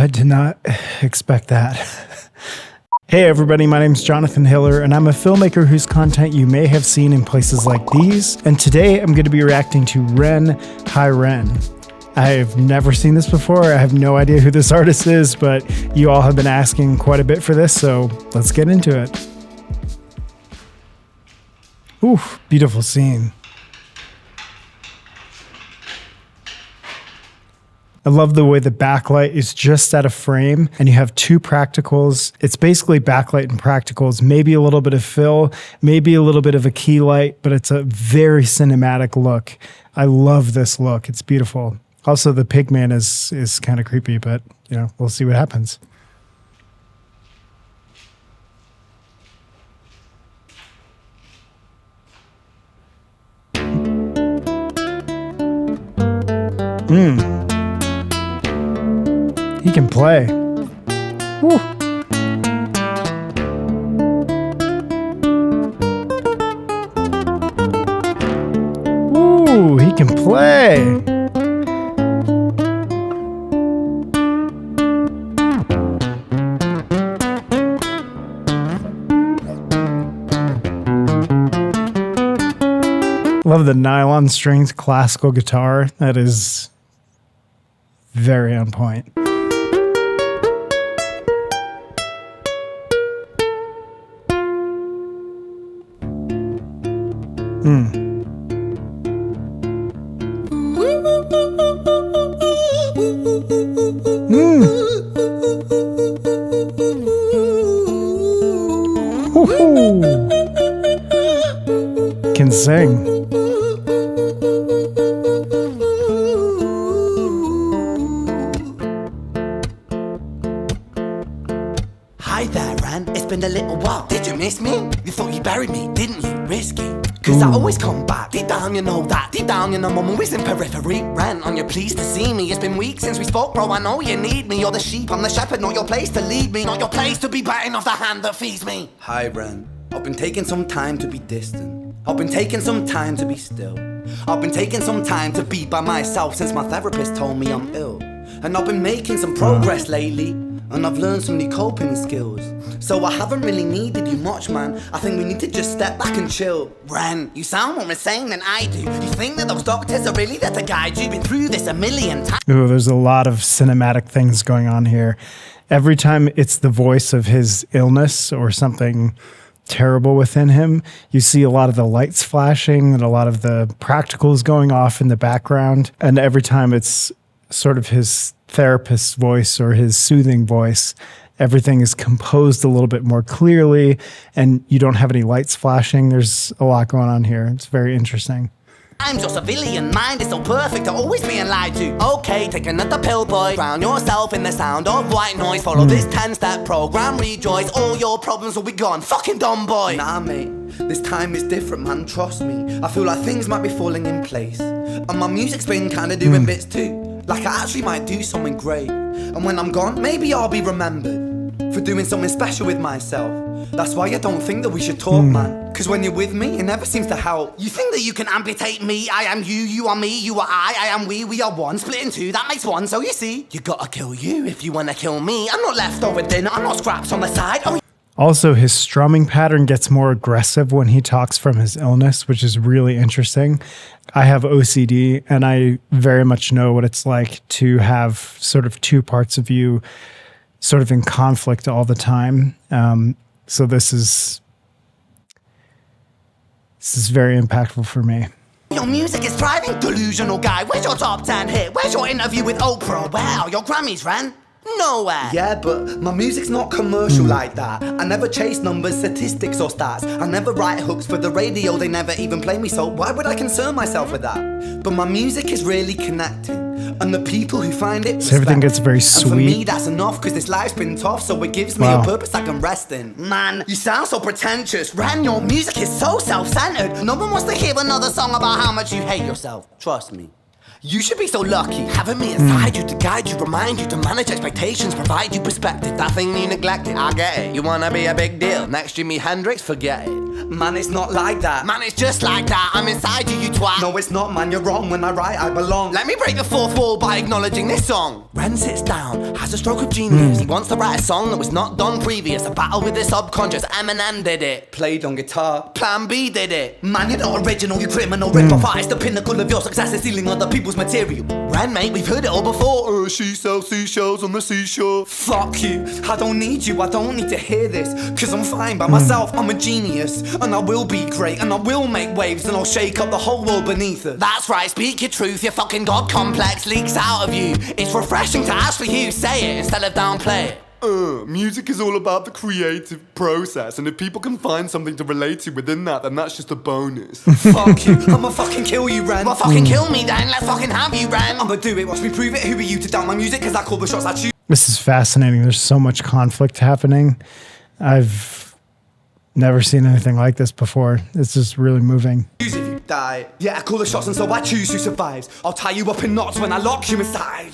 I did not expect that. Hey everybody, my name's Jonathan Hiller, and I'm a filmmaker whose content you may have seen in places like these. And today I'm going to be reacting to Ren. Hi Ren. I've never seen this before. I have no idea who this artist is, but you all have been asking quite a bit for this, so let's get into it. Ooh, beautiful scene. I love the way the backlight is just out of frame and you have two practicals. It's basically backlight and practicals, maybe a little bit of fill, maybe a little bit of a key light, but it's a very cinematic look. I love this look. It's beautiful. Also, the pigman is kind of creepy, but you know, we'll see what happens. He can play. Woo. Ooh, he can play. Love the nylon strings classical guitar. That is very on point. Can sing. Hi there, Ren. It's been a little while. Did you miss me? You thought you buried me, didn't you? Risky. Cause I always come back. Deep down you know that. Deep down you know I'm always in periphery. Ren, on your pleased to see me. It's been weeks since we spoke, bro. I know you need me. You're the sheep, I'm the shepherd. Not your place to lead me. Not your place to be biting off the hand that feeds me. Hi, Ren. I've been taking some time to be distant. I've been taking some time to be still. I've been taking some time to be by myself since my therapist told me I'm ill. And I've been making some progress lately, and I've learned some new coping skills. So I haven't really needed you much, man. I think we need to just step back and chill. Ren, you sound more insane than I do. You think that those doctors are really there to guide you? Been through this a million times. Ooh, there's a lot of cinematic things going on here. Every time it's the voice of his illness or something terrible within him, you see a lot of the lights flashing and a lot of the practicals going off in the background. And every time it's sort of his therapist's voice or his soothing voice, everything is composed a little bit more clearly and you don't have any lights flashing. There's a lot going on here. It's very interesting. I'm your civilian mind is so perfect to always being lied to. Okay, take another pill, boy. Drown yourself in the sound of white noise. Follow this 10-step program, rejoice. All your problems will be gone. Fucking dumb boy. Nah, mate, this time is different, man. Trust me. I feel like things might be falling in place. And my music's been kinda doing bits too. Like I actually might do something great. And when I'm gone, maybe I'll be remembered for doing something special with myself. That's why I don't think that we should talk, man. Cause when you're with me, it never seems to help. You think that you can amputate me? I am you, you are me, you are I am we are one. Split in two, that makes one. So you see, you gotta kill you if you wanna kill me. I'm not leftover dinner, I'm not scraps on the side. Also, his strumming pattern gets more aggressive when he talks from his illness, which is really interesting. I have OCD, and I very much know what it's like to have sort of two parts of you sort of in conflict all the time. So this is very impactful for me. Your music is thriving, delusional guy. Where's your top 10 hit? Where's your interview with Oprah? Wow, your Grammys, Ren? Nowhere. Yeah, but my music's not commercial like that. I never chase numbers, statistics or stats. I never write hooks for the radio, they never even play me, so why would I concern myself with that? But my music is really connecting, and the people who find it so everything gets very sweet. And for me that's enough, cause this life's been tough, so it gives me a purpose I can rest in. Man, you sound so pretentious. Ren, your music is so self-centered. No one wants to hear another song about how much you hate yourself. Trust me. You should be so lucky, having me inside you to guide you, remind you to manage expectations, provide you perspective. That thing you neglected, I get it. You wanna be a big deal, next Jimi Hendrix, forget it. Man, it's not like that. Man, it's just like that. I'm inside you, you twat. No, it's not, man, you're wrong. When I write, I belong. Let me break the fourth wall by acknowledging this song. Ren sits down, has a stroke of genius. He wants to write a song that was not done previous. A battle with the subconscious. Eminem did it. Played on guitar. Plan B did it. Man, you're not original, you criminal. Rip-off artist, the pinnacle of your success is stealing other people's material. Ren, mate, we've heard it all before. She sells seashells on the seashore. Fuck you, I don't need you, I don't need to hear this. Cause I'm fine by myself, I'm a genius. And I will be great, and I will make waves. And I'll shake up the whole world beneath us. That's right, speak your truth, your fucking God complex leaks out of you. It's refreshing to ask for you, say it instead of downplay it. Music is all about the creative process, and if people can find something to relate to within that, then that's just a bonus. Fuck you, I'ma fucking kill you, Ren. Well, fucking kill me then, let's fucking have you, Ren. I'ma do it, watch me prove it. Who are you to doubt my music? Cause I call the shots I choose. This is fascinating. There's so much conflict happening. I've never seen anything like this before. It's just really moving. If you die. Yeah, I call the shots and so I choose who survives. I'll tie you up in knots when I lock you inside.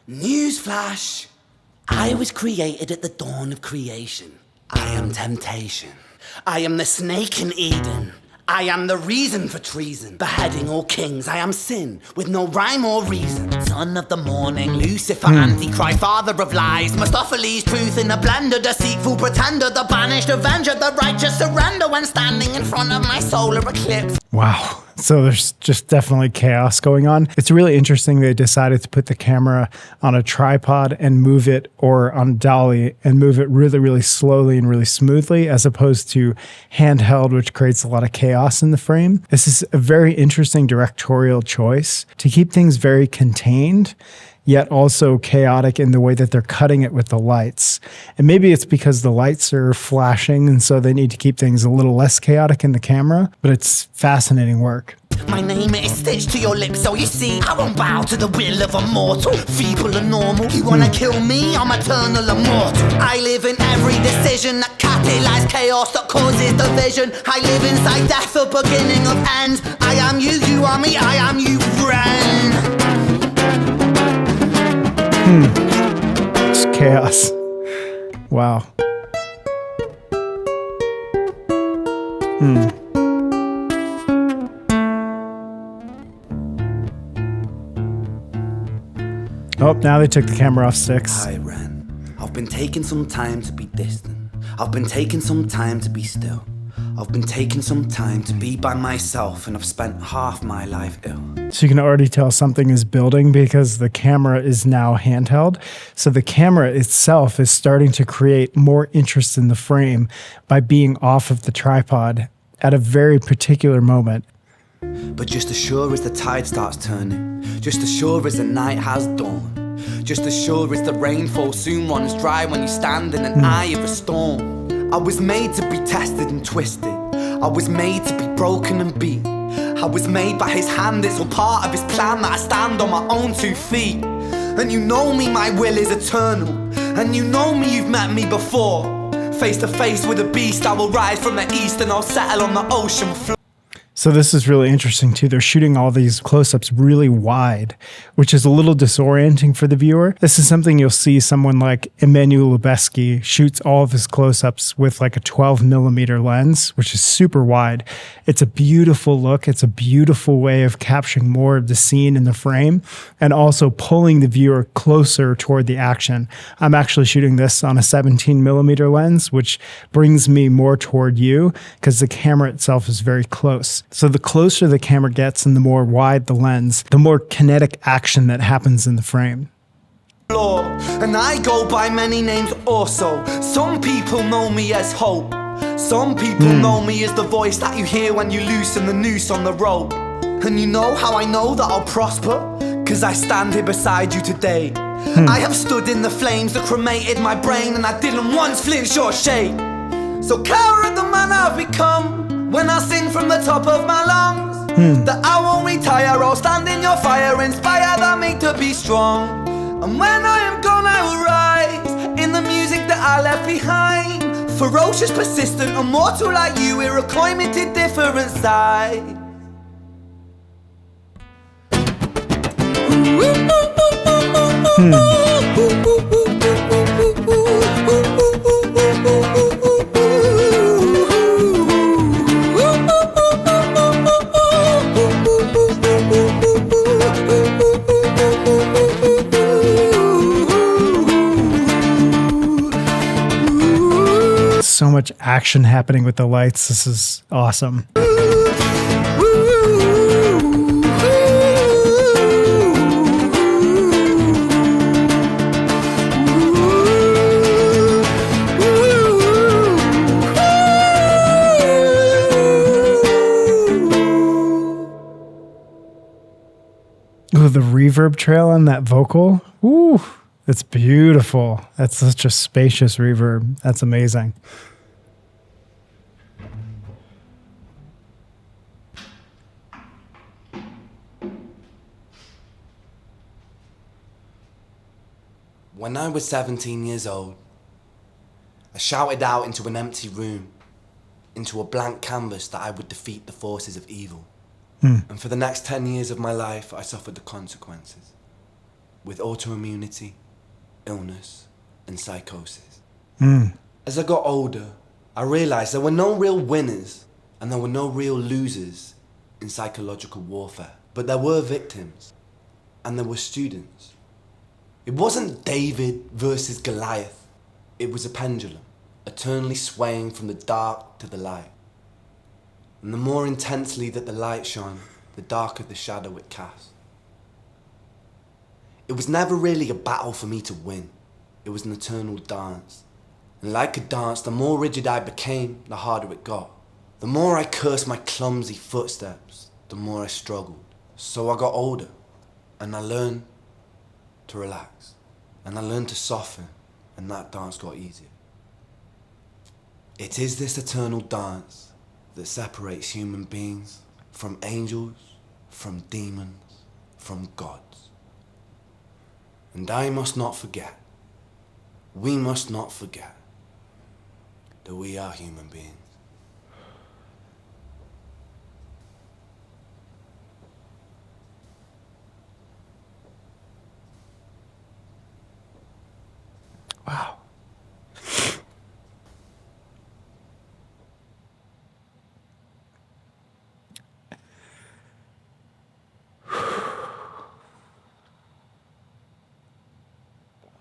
Newsflash. I was created at the dawn of creation. I am temptation. I am the snake in Eden. I am the reason for treason, beheading all kings. I am sin, with no rhyme or reason. Son of the morning, Lucifer, Antichrist, father of lies. Mephistopheles, truth in a blender, deceitful pretender, the banished avenger, the righteous surrender when standing in front of my solar eclipse. Wow. So there's just definitely chaos going on. It's really interesting they decided to put the camera on a tripod and move it, or on dolly and move it really, really slowly and really smoothly, as opposed to handheld, which creates a lot of chaos in the frame. This is a very interesting directorial choice to keep things very contained, yet also chaotic in the way that they're cutting it with the lights. And maybe it's because the lights are flashing, and so they need to keep things a little less chaotic in the camera, but it's fascinating work. My name is stitched to your lips, so you see, I won't bow to the will of a mortal. Feeble and normal, you wanna kill me, I'm eternal immortal. I live in every decision that catalyzes chaos, that causes division. I live inside death, the beginning of ends. I am you, you are me, I am you, friend. It's chaos. Wow. Oh, now they took the camera off 6. Hi, Ren. I've been taking some time to be distant. I've been taking some time to be still. I've been taking some time to be by myself, and I've spent half my life ill. So you can already tell something is building because the camera is now handheld. So the camera itself is starting to create more interest in the frame by being off of the tripod at a very particular moment. But just as sure as the tide starts turning, just as sure as the night has dawned, just as sure as the rainfall soon runs dry when you stand in an eye of a storm. I was made to be tested and twisted. I was made to be broken and beat. I was made by his hand, it's all part of his plan that I stand on my own 2 feet. And you know me, my will is eternal. And you know me, you've met me before. Face to face with a beast, I will rise from the east and I'll settle on the ocean floor. So this is really interesting too. They're shooting all these close-ups really wide, which is a little disorienting for the viewer. This is something you'll see someone like Emmanuel Lubezki shoots all of his close-ups with like a 12mm lens, which is super wide. It's a beautiful look. It's a beautiful way of capturing more of the scene in the frame and also pulling the viewer closer toward the action. I'm actually shooting this on a 17mm lens, which brings me more toward you because the camera itself is very close. So the closer the camera gets and the more wide the lens, the more kinetic action that happens in the frame. And I go by many names also. Some people know me as Hope. Some people know me as the voice that you hear when you loosen the noose on the rope. And you know how I know that I'll prosper? Cause I stand here beside you today. I have stood in the flames that cremated my brain, and I didn't once flinch or shake. So coward the man I've become when I sing from the top of my lungs, that I won't retire, I'll stand in your fire, inspired I make to be strong. And when I am gone I will rise in the music that I left behind. Ferocious, persistent, immortal like you, we're a climate different side. so much action happening with the lights. This is awesome. Oh, the reverb trail on that vocal. Ooh, it's beautiful. That's such a spacious reverb. That's amazing. When I was 17 years old, I shouted out into an empty room, into a blank canvas, that I would defeat the forces of evil. And for the next 10 years of my life, I suffered the consequences, with autoimmunity, illness, and psychosis. As I got older, I realized there were no real winners and there were no real losers in psychological warfare, but there were victims and there were students. It wasn't David versus Goliath. It was a pendulum, eternally swaying from the dark to the light. And the more intensely that the light shone, the darker the shadow it cast. It was never really a battle for me to win. It was an eternal dance. And like a dance, the more rigid I became, the harder it got. The more I cursed my clumsy footsteps, the more I struggled. So I got older, and I learned to relax. And I learned to soften, and that dance got easier. It is this eternal dance that separates human beings from angels, from demons, from gods. And I must not forget, we must not forget, that we are human beings. Wow.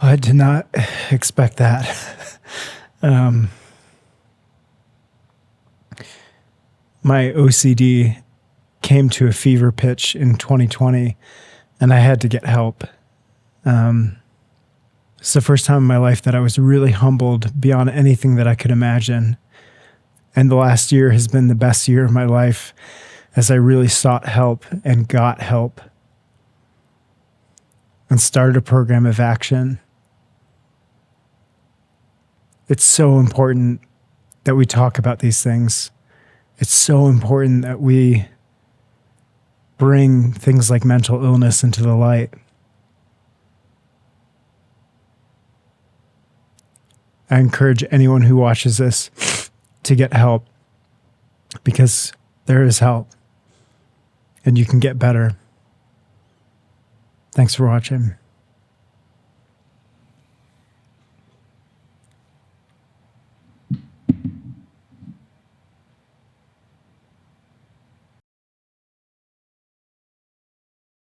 I did not expect that. My OCD came to a fever pitch in 2020, and I had to get help. It's the first time in my life that I was really humbled beyond anything that I could imagine. And the last year has been the best year of my life as I really sought help and got help and started a program of action. It's so important that we talk about these things. It's so important that we bring things like mental illness into the light. I encourage anyone who watches this to get help, because there is help and you can get better. Thanks for watching.